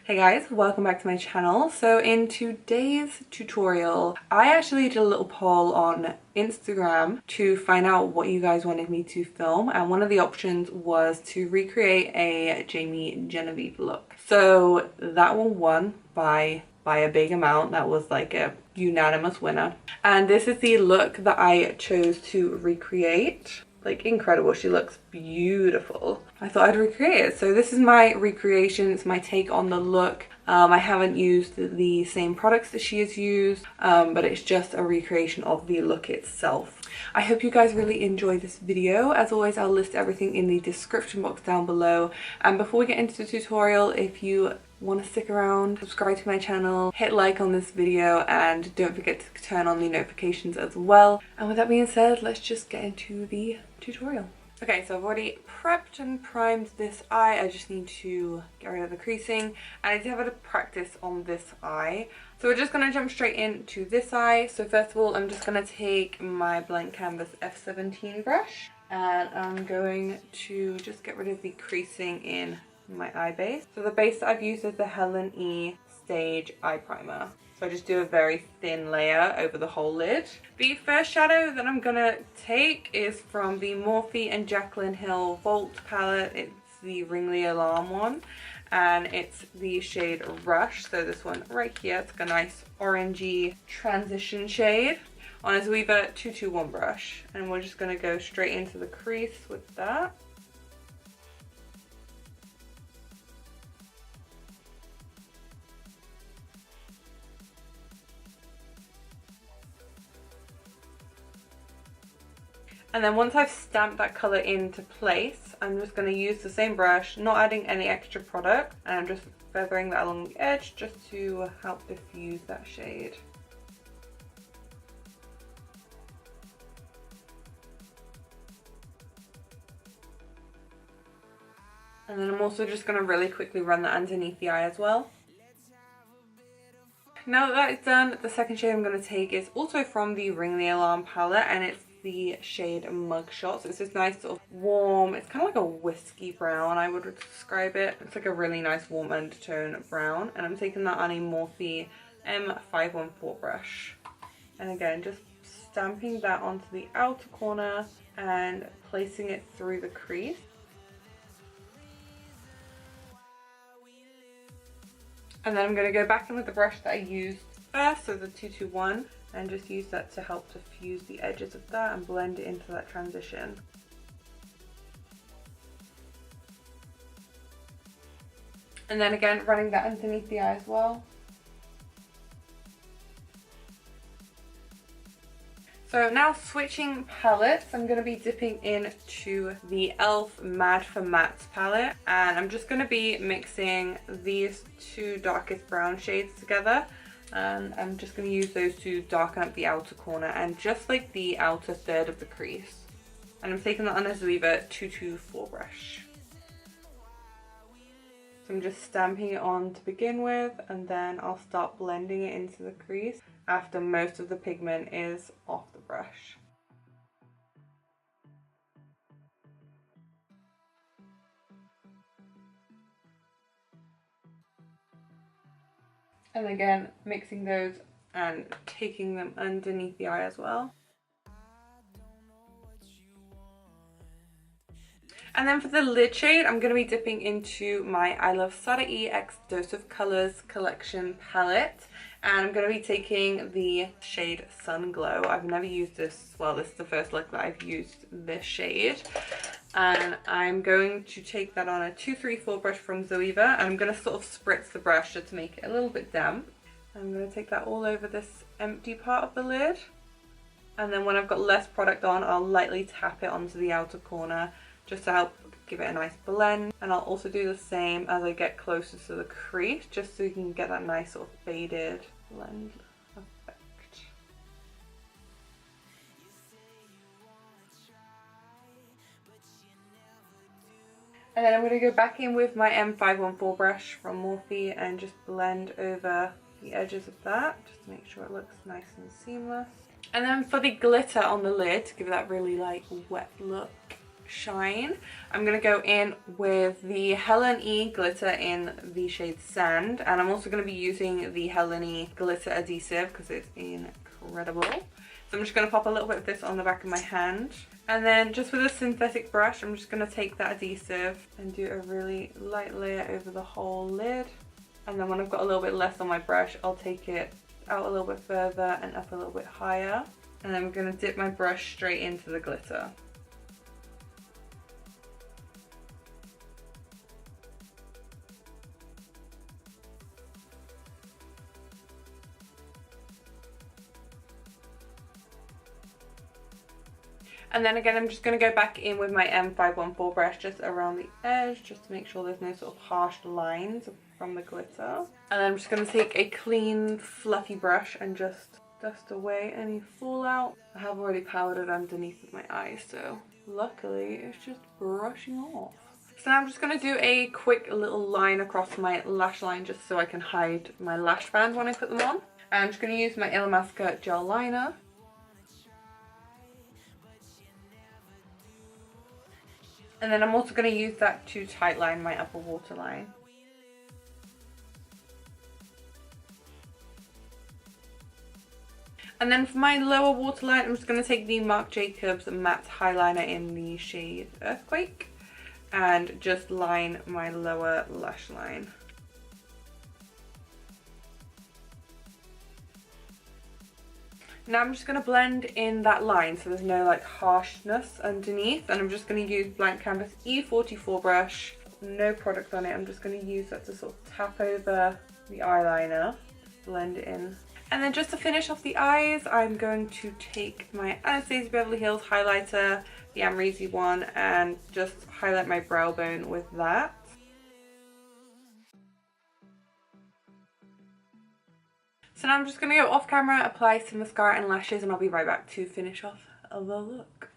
Hey guys, welcome back to my channel. So in today's tutorial, I actually did a little poll on Instagram to find out what you guys wanted me to film, and one of the options was to recreate a Jamie Genevieve look. So that one won by a big amount. That was like a unanimous winner. And this is the look that I chose to recreate. Like, incredible. She looks beautiful. I thought I'd recreate it. So this is my recreation. It's my take on the look. I haven't used the same products that she has used, but it's just a recreation of the look itself. I hope you guys really enjoy this video. As always, I'll list everything in the description box down below. And before we get into the tutorial, if you want to stick around, subscribe to my channel, hit like on this video, and don't forget to turn on the notifications as well. And with that being said, let's just get into the tutorial. Okay, so I've already prepped and primed this eye. I just need to get rid of the creasing, and I did have a bit of practice on this eye. So we're just going to jump straight into this eye. So first of all, I'm just going to take my blank canvas F17 brush, and I'm going to just get rid of the creasing in my eye base. So the base that I've used is the Helen E Stage Eye Primer. So I just do a very thin layer over the whole lid. The first shadow that I'm gonna take is from the Morphe and Jaclyn Hill Vault palette. It's the Ringly Alarm one, and it's the shade Rush. So this one right here, it's like a nice orangey transition shade on a Zoeva 221 brush. And we're just gonna go straight into the crease with that. And then once I've stamped that colour into place, I'm just going to use the same brush, not adding any extra product, and I'm just feathering that along the edge just to help diffuse that shade. And then I'm also just going to really quickly run that underneath the eye as well. Now that is done, the second shade I'm going to take is also from the Ring the Alarm palette, and it's the shade Mugshot. So it's this nice sort of warm, it's kind of like a whiskey brown, I would describe it. It's like a really nice warm undertone brown, and I'm taking that on a Morphe M514 brush. And again, just stamping that onto the outer corner and placing it through the crease. And then I'm going to go back in with the brush that I used first, so the 221, and just use that to help diffuse the edges of that and blend it into that transition. And then again, running that underneath the eye as well. So now switching palettes, I'm going to be dipping into the e.l.f. Mad for Mattes palette, and I'm just going to be mixing these two darkest brown shades together, and I'm just going to use those to darken up the outer corner and just like the outer third of the crease. And I'm taking that on a Zoeva 224 brush. So I'm just stamping it on to begin with, and then I'll start blending it into the crease after most of the pigment is off the brush. And again, mixing those and taking them underneath the eye as well. And then for the lid shade, I'm going to be dipping into my I Love Sada E X Dose of Colors collection palette. And I'm going to be taking the shade Sun Glow. I've never used this, well, this is the first look that I've used this shade. And I'm going to take that on a 234 brush from Zoeva. And I'm going to sort of spritz the brush just to make it a little bit damp. I'm going to take that all over this empty part of the lid. And then when I've got less product on, I'll lightly tap it onto the outer corner just to help give it a nice blend. And I'll also do the same as I get closer to the crease, just so you can get that nice sort of faded blend effect. And then I'm going to go back in with my M514 brush from Morphe and just blend over the edges of that, just to make sure it looks nice and seamless. And then for the glitter on the lid, to give it that really like wet look, shine, I'm going to go in with the Helen E glitter in the shade Sand, and I'm also going to be using the Helen E glitter adhesive because it's incredible. So I'm just going to pop a little bit of this on the back of my hand, and then just with a synthetic brush I'm just going to take that adhesive and do a really light layer over the whole lid. And then when I've got a little bit less on my brush, I'll take it out a little bit further and up a little bit higher, and I'm going to dip my brush straight into the glitter. And then again, I'm just going to go back in with my M514 brush just around the edge, just to make sure there's no sort of harsh lines from the glitter. And then I'm just going to take a clean, fluffy brush and just dust away any fallout. I have already powdered underneath of my eyes, so luckily it's just brushing off. So now I'm just going to do a quick little line across my lash line just so I can hide my lash band when I put them on. And I'm just going to use my Illamasqua gel liner. And then I'm also going to use that to tightline my upper waterline. And then for my lower waterline, I'm just going to take the Marc Jacobs matte highliner in the shade Earthquake and just line my lower lash line. Now I'm just going to blend in that line so there's no like harshness underneath, and I'm just going to use Blank Canvas E44 brush, no product on it. I'm just going to use that to sort of tap over the eyeliner, blend it in. And then just to finish off the eyes, I'm going to take my Anastasia Beverly Hills highlighter, the Amrezy one, and just highlight my brow bone with that. So now I'm just going to go off camera, apply some mascara and lashes, and I'll be right back to finish off the look.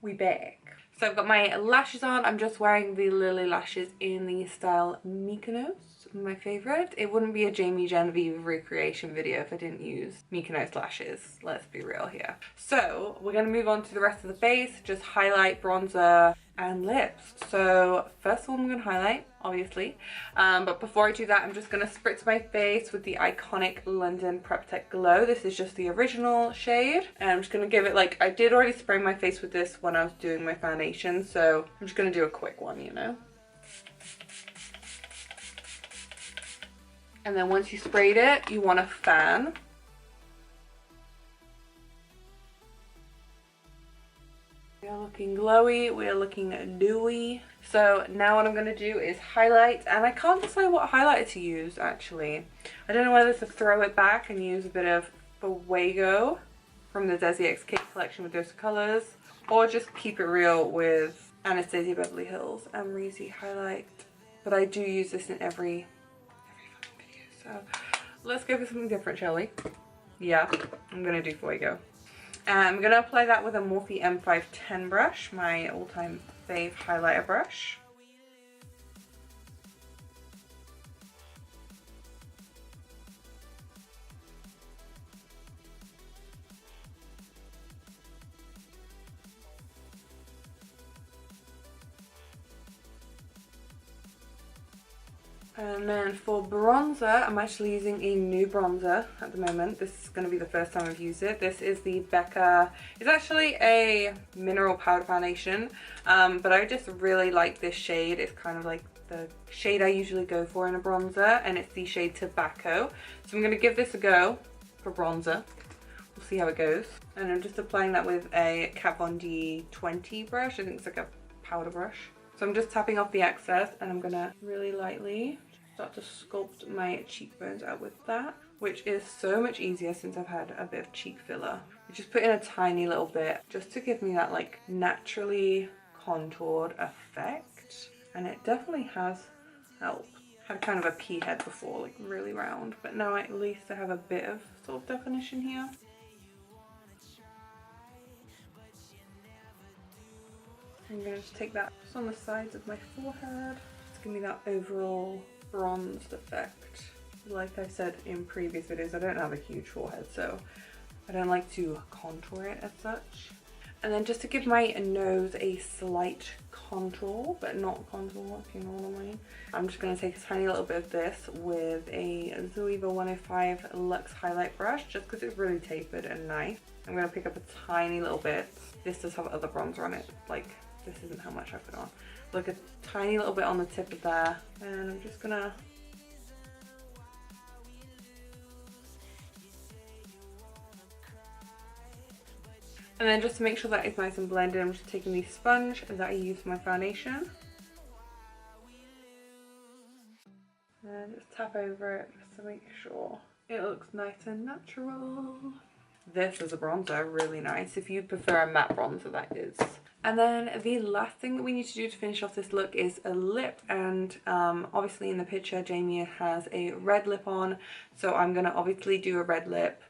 We back. So I've got my lashes on. I'm just wearing the Lily lashes in the style Mykonos, my favourite. It wouldn't be a Jamie Genevieve recreation video if I didn't use Mykonos lashes. Let's be real here. So we're going to move on to the rest of the face, just highlight, bronzer and lips. So first of all, I'm going to highlight, obviously, but before I do that, I'm just going to spritz my face with the iconic London Prep Tech Glow. This is just the original shade, and I'm just going to give it, like, I did already spray my face with this when I was doing my foundation, so I'm just going to do a quick one, you know. And then once you sprayed it, you want to fan. We are looking glowy, we are looking dewy. So now what I'm going to do is highlight, and I can't decide what highlighter to use actually. I don't know whether to throw it back and use a bit of Fuego from the DesixKaty collection with those colours, or just keep it real with Anastasia Beverly Hills Amrezy highlight. But I do use this in every fucking video, so let's go for something different, shall we? Yeah, I'm going to do Fuego. I'm going to apply that with a Morphe M510 brush, my all-time fave highlighter brush. And then for bronzer, I'm actually using a new bronzer at the moment. This is going to be the first time I've used it. This is the Becca. It's actually a mineral powder foundation, but I just really like this shade. It's kind of like the shade I usually go for in a bronzer, and it's the shade Tobacco. So I'm going to give this a go for bronzer. We'll see how it goes. And I'm just applying that with a Kat Von D 20 brush. I think it's like a powder brush. So I'm just tapping off the excess, and I'm gonna really lightly start to sculpt my cheekbones out with that, which is so much easier since I've had a bit of cheek filler. I just put in a tiny little bit just to give me that like naturally contoured effect, and it definitely has helped. Had kind of a pea head before, like really round, but now at least I have a bit of sort of definition here. I'm going to just take that just on the sides of my forehead. Just give me that overall bronzed effect. Like I said in previous videos, I don't have a huge forehead, so I don't like to contour it as such. And then just to give my nose a slight contour, but not contour, if you know what I mean. I'm just going to take a tiny little bit of this with a Zoeva 105 Luxe highlight brush, just because it's really tapered and nice. I'm going to pick up a tiny little bit. This does have other bronzer on it, like this isn't how much I put on. Like a tiny little bit on the tip of there, and I'm just going to and then just to make sure that it's nice and blended, I'm just taking the sponge that I use for my foundation. And just tap over it just to make sure it looks nice and natural. This is a bronzer, really nice. If you prefer a matte bronzer, that is. And then the last thing that we need to do to finish off this look is a lip. And obviously in the picture, Jamie has a red lip on. So I'm going to obviously do a red lip.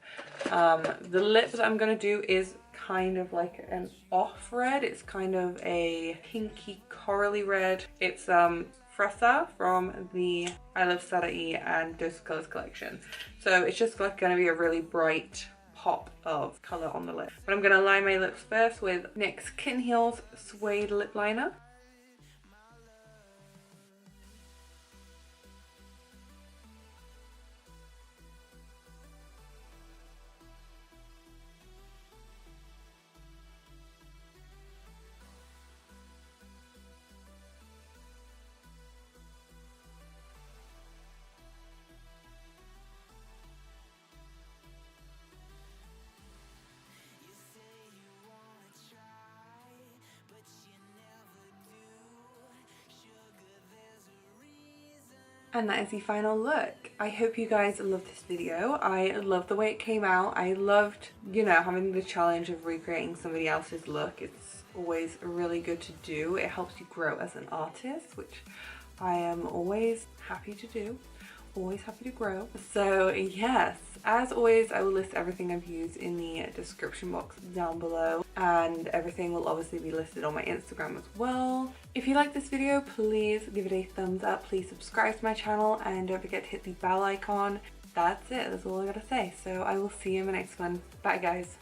The lip that I'm going to do is kind of like an off red. It's kind of a pinky corally red. It's Fressa from the I Love Sadie and DesixKaty collection. So it's just like going to be a really bright pop of colour on the lip. But I'm going to line my lips first with NYX Kitten Heels Suede Lip Liner. And that is the final look. I hope you guys loved this video. I loved the way it came out. I loved, you know, having the challenge of recreating somebody else's look. It's always really good to do. It helps you grow as an artist, which I am always happy to do. Always happy to grow. So yes, as always, I will list everything I've used in the description box down below, and everything will obviously be listed on my Instagram as well. If you like this video, please give it a thumbs up, please subscribe to my channel, and don't forget to hit the bell icon. That's it, that's all I gotta say. So I will see you in the next one. Bye guys.